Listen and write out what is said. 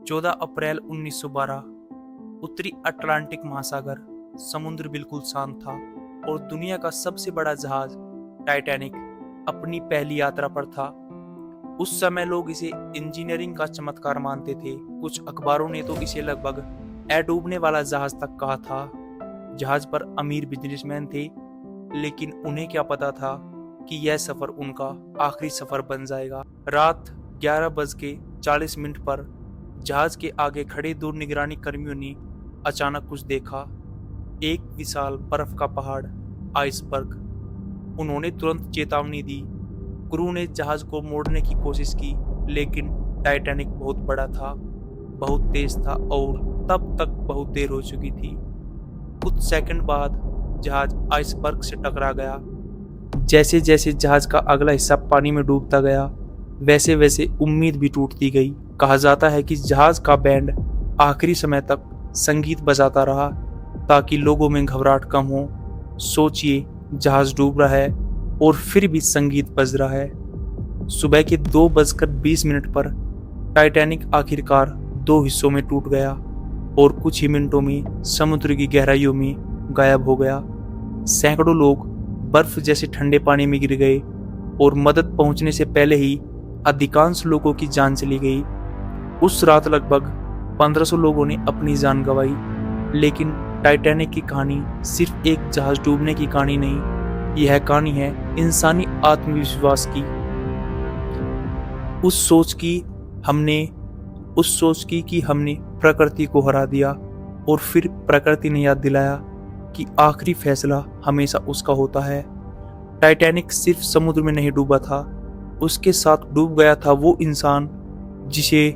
14 अप्रैल 1912। उत्तरी अटलांटिक महासागर, समुद्र बिल्कुल शांत था और दुनिया का सबसे बड़ा जहाज टाइटैनिक अपनी पहली यात्रा पर था। उस समय लोग इसे इंजीनियरिंग का चमत्कार मानते थे। कुछ अखबारों ने तो इसे लगभग डूबने वाला जहाज तक कहा था। जहाज पर अमीर बिजनेसमैन थे, लेकिन उन्हें क्या पता था कि यह सफर उनका आखिरी सफर बन जाएगा। रात 11:40 पर जहाज के आगे खड़े दो निगरानी कर्मियों ने अचानक कुछ देखा। एक विशाल बर्फ का पहाड़, आइसबर्ग। उन्होंने तुरंत चेतावनी दी। क्रू ने जहाज को मोड़ने की कोशिश की, लेकिन टाइटैनिक बहुत बड़ा था, बहुत तेज था और तब तक बहुत देर हो चुकी थी। कुछ सेकंड बाद जहाज आइसबर्ग से टकरा गया। जैसे जैसे जहाज का अगला हिस्सा पानी में डूबता गया, वैसे वैसे उम्मीद भी टूटती गई। कहा जाता है कि जहाज का बैंड आखिरी समय तक संगीत बजाता रहा ताकि लोगों में घबराहट कम हो। सोचिए, जहाज डूब रहा है और फिर भी संगीत बज रहा है। सुबह के 2:20 पर टाइटैनिक आखिरकार दो हिस्सों में टूट गया और कुछ ही मिनटों में समुद्र की गहराइयों में गायब हो गया। सैकड़ों लोग बर्फ जैसे ठंडे पानी में गिर गए और मदद पहुंचने से पहले ही अधिकांश लोगों की जान चली गई। उस रात लगभग 1500 लोगों ने अपनी जान गंवाई। लेकिन टाइटैनिक की कहानी सिर्फ एक जहाज डूबने की कहानी नहीं, यह कहानी है इंसानी आत्मविश्वास की। उस सोच की कि हमने प्रकृति को हरा दिया और फिर प्रकृति ने याद दिलाया कि आखिरी फैसला हमेशा उसका होता है। टाइटैनिक सिर्फ समुद्र में नहीं डूबा था, उसके साथ डूब गया था वो इंसान जिसे